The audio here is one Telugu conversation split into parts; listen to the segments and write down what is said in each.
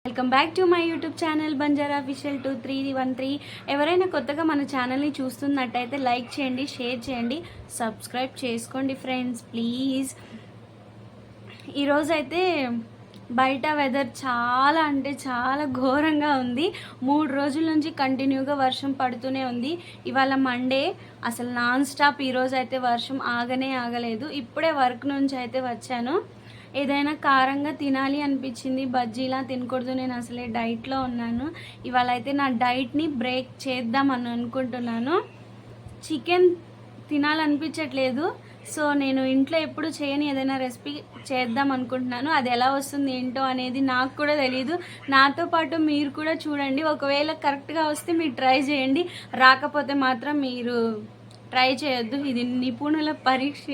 Welcome back to my YouTube channel Banjara official 2313. ఎవరైనా కొత్తగా మన ఛానల్ని చూస్తున్నట్టయితే లైక్ చేయండి, షేర్ చేయండి, సబ్స్క్రైబ్ చేసుకోండి ఫ్రెండ్స్ ప్లీజ్. ఈరోజైతే బయట వెదర్ చాలా అంటే చాలా ఘోరంగా ఉంది. 3 రోజుల నుంచి కంటిన్యూగా వర్షం పడుతూనే ఉంది. ఇవాళ మండే, అసలు నాన్ స్టాప్ ఈరోజు అయితే వర్షం ఆగనే ఆగలేదు. ఇప్పుడే వర్క్ నుంచి అయితే వచ్చాను. ఏదైనా కారంగా తినాలి అనిపించింది. బజ్జీలా తినకూడదు, నేను అసలే డైట్లో ఉన్నాను. ఇవాళ అయితే నా డైట్ని బ్రేక్ చేద్దామని అనుకుంటున్నాను. చికెన్ తినాలనిపించట్లేదు. సో నేను ఇంట్లో ఎప్పుడు చేయని ఏదైనా రెసిపీ చేద్దాం అనుకుంటున్నాను. అది ఎలా వస్తుంది ఏంటో అనేది నాకు కూడా తెలియదు. నాతో పాటు మీరు కూడా చూడండి. ఒకవేళ కరెక్ట్గా వస్తే మీరు ట్రై చేయండి, రాకపోతే మాత్రం మీరు ట్రై చేయొద్దు. ఇది నిపుణుల పరీక్ష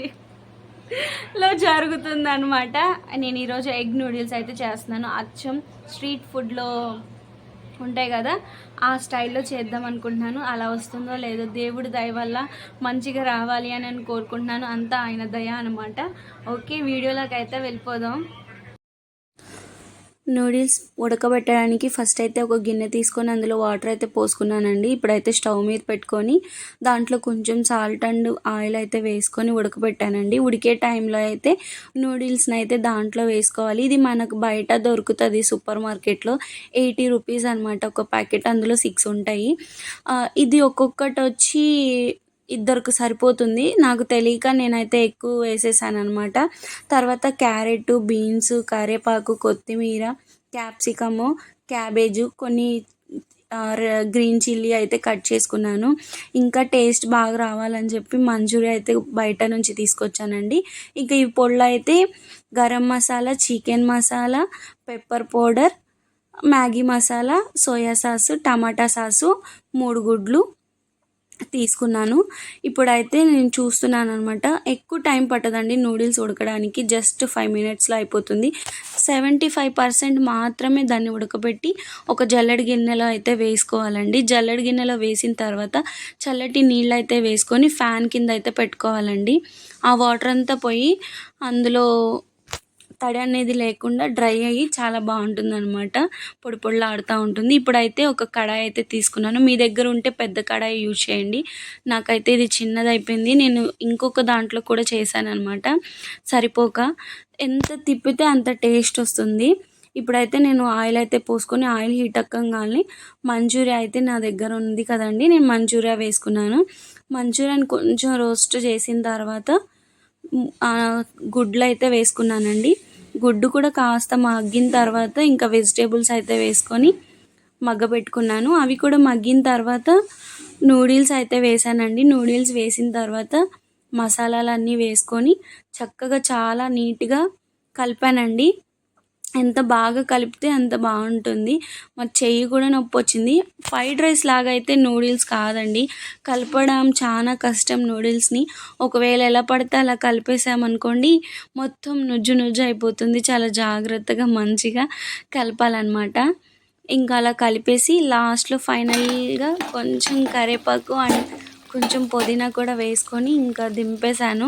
లో జరుగుతుంది అనమాట. నేను ఈరోజు ఎగ్ నూడిల్స్ అయితే చేస్తున్నాను. అచ్చం స్ట్రీట్ ఫుడ్లో ఉంటాయి కదా, ఆ స్టైల్లో చేద్దాం అనుకుంటున్నాను. అలా వస్తుందో లేదో దేవుడి దయ వల్ల మంచిగా రావాలి అని నేను కోరుకుంటున్నాను. అంతా ఆయన దయ అనమాట. ఓకే, వీడియోలోకి అయితే వెళ్ళిపోదాం. నూడిల్స్ ఉడకబెట్టడానికి ఫస్ట్ అయితే ఒక గిన్నె తీసుకొని అందులో వాటర్ అయితే పోసుకున్నానండి. ఇప్పుడైతే స్టవ్ మీద పెట్టుకొని దాంట్లో కొంచెం సాల్ట్ అండ్ ఆయిల్ అయితే వేసుకొని ఉడకబెట్టానండి. ఉడికే టైంలో అయితే నూడిల్స్ని అయితే దాంట్లో వేసుకోవాలి. ఇది మనకు బయట దొరుకుతుంది సూపర్ మార్కెట్లో, 80 రూపీస్ అనమాట ఒక ప్యాకెట్. అందులో 6 ఉంటాయి. ఇది ఒక్కొక్కటి వచ్చి ఇద్దరికి సరిపోతుంది. నాకు తెలియక నేనైతే ఎక్కువ వేసేసాను అనమాట. తర్వాత క్యారెట్, బీన్స్, కరివేపాకు, కొత్తిమీర, క్యాప్సికము, క్యాబేజు, కొన్ని గ్రీన్ చిల్లీ అయితే కట్ చేసుకున్నాను. ఇంకా టేస్ట్ బాగా రావాలని చెప్పి మంచూరియా అయితే బయట నుంచి తీసుకొచ్చానండి. ఇంకా ఈ పొళ్ళు అయితే garam masala, chicken masala, pepper powder, Maggi masala, soya sauce, tomato sauce, 3 గుడ్లు తీసుకున్నాను. ఇప్పుడైతే నేను చూస్తున్నాను అనమాట. ఎక్కువ టైం పట్టదండి నూడిల్స్ ఉడకడానికి, జస్ట్ 5 మినిట్స్లో అయిపోతుంది. 75% మాత్రమే దాన్ని ఉడకబెట్టి ఒక జల్లెడ గిన్నెలో అయితే వేసుకోవాలండి. జల్లెడ గిన్నెలో వేసిన తర్వాత చల్లటి నీళ్ళు అయితే వేసుకొని ఫ్యాన్ కింద అయితే పెట్టుకోవాలండి. ఆ వాటర్ అంతా పోయి అందులో తడి అనేది లేకుండా డ్రై అయ్యి చాలా బాగుంటుందన్నమాట. పొడి పొడిలాడుతూ ఉంటుంది. ఇప్పుడైతే ఒక కడాయి అయితే తీసుకున్నాను. మీ దగ్గర ఉంటే పెద్ద కడాయి యూజ్ చేయండి. నాకైతే ఇది చిన్నది అయిపోయింది. నేను ఇంకొక దాంట్లో కూడా చేశాను అనమాట. సరిపోక ఎంత తిప్పితే అంత టేస్ట్ వస్తుంది. ఇప్పుడైతే నేను ఆయిల్ అయితే పోసుకొని ఆయిల్ హీట్ అక్కగానే మంచూరియా అయితే నా దగ్గర ఉంది కదండి, నేను మంచూరియా వేసుకున్నాను. మంచూరియాని కొంచెం రోస్ట్ చేసిన తర్వాత గుడ్లు అయితే వేసుకున్నానండి. గుడ్డు కూడా కాస్త మగ్గిన తర్వాత ఇంకా వెజిటేబుల్స్ అయితే వేసుకొని మగ్గబెట్టుకున్నాను. అవి కూడా మగ్గిన తర్వాత నూడిల్స్ అయితే వేసానండి. నూడిల్స్ వేసిన తర్వాత మసాలాలన్నీ వేసుకొని చక్కగా చాలా నీట్గా కలిపానండి. ఎంత బాగా కలిపితే అంత బాగుంటుంది. మరి చెయ్యి కూడా నొప్పి వచ్చింది. ఫ్రైడ్ రైస్ లాగా అయితే నూడిల్స్ కాదండి, కలపడం చాలా కష్టం నూడిల్స్ని. ఒకవేళ ఎలా పడితే అలా కలిపేసామనుకోండి మొత్తం నుజ్జు నుజ్జు అయిపోతుంది. చాలా జాగ్రత్తగా మంచిగా కలపాలన్నమాట. ఇంకా అలా కలిపేసి లాస్ట్లో ఫైనల్గా కొంచెం కరివేపాకు అండ్ కొంచెం పుదీనా కూడా వేసుకొని ఇంకా దింపేశాను.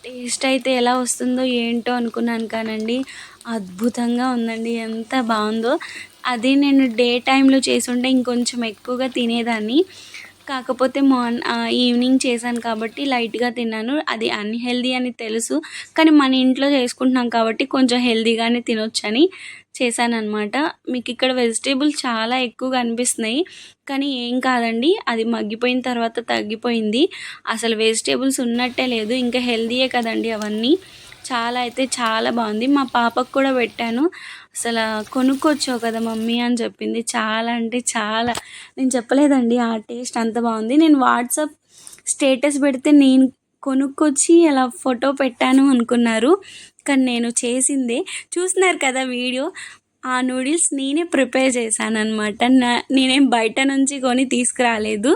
టేస్ట్ అయితే ఎలా వస్తుందో ఏంటో అనుకున్నాను కానండి, అద్భుతంగా ఉందండి. ఎంత బాగుందో. అది నేను డే టైంలో చేసుంటే ఇంకొంచెం ఎక్కువగా తినేదాన్ని. కాకపోతే ఈవినింగ్ చేశాను కాబట్టి లైట్గా తిన్నాను. అది అన్హెల్దీ అని తెలుసు, కానీ మన ఇంట్లో చేసుకుంటున్నాం కాబట్టి కొంచెం హెల్దీగానే తినొచ్చని చేశానన్నమాట. మీకు ఇక్కడ వెజిటేబుల్స్ చాలా ఎక్కువగా అనిపిస్తున్నాయి, కానీ ఏం కాదండి, అది మగ్గిపోయిన తర్వాత తగ్గిపోయింది. అసలు వెజిటేబుల్స్ ఉన్నట్టే లేదు. ఇంకా హెల్దీయే కదండి అవన్నీ. చాలా అయితే చాలా బాగుంది. మా పాపకు కూడా పెట్టాను. అసలు కొనుక్కొచ్చావు కదా మమ్మీ అని చెప్పింది. చాలా అంటే చాలా, నేను చెప్పలేదండి ఆ టేస్ట్ అంత బాగుంది. నేను వాట్సాప్ స్టేటస్ పెడితే నేను కొనుక్కొచ్చి అలా ఫోటో పెట్టాను అనుకున్నారు, కానీ నేను చేసిందే. చూస్తున్నారు కదా వీడియో. ఆ నూడిల్స్ నేనే ప్రిపేర్ చేశాను అనమాట. నేనేం బయట నుంచి కొని తీసుకురాలేదు.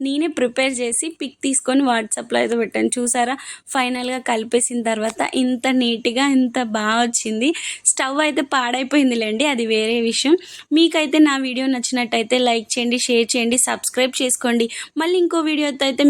నేనే ప్రిపేర్ చేసి పిక్ తీసుకొని వాట్సాప్లో అయితే పెట్టాను. చూసారా, ఫైనల్గా కలిపేసిన తర్వాత ఇంత నీట్గా ఇంత బాగా వచ్చింది. స్టవ్ అయితే పాడైపోయిందిలేండి, అది వేరే విషయం. మీకైతే నా వీడియో నచ్చినట్టయితే లైక్ చేయండి, షేర్ చేయండి, సబ్స్క్రైబ్ చేసుకోండి. మళ్ళీ ఇంకో వీడియోతో అయితే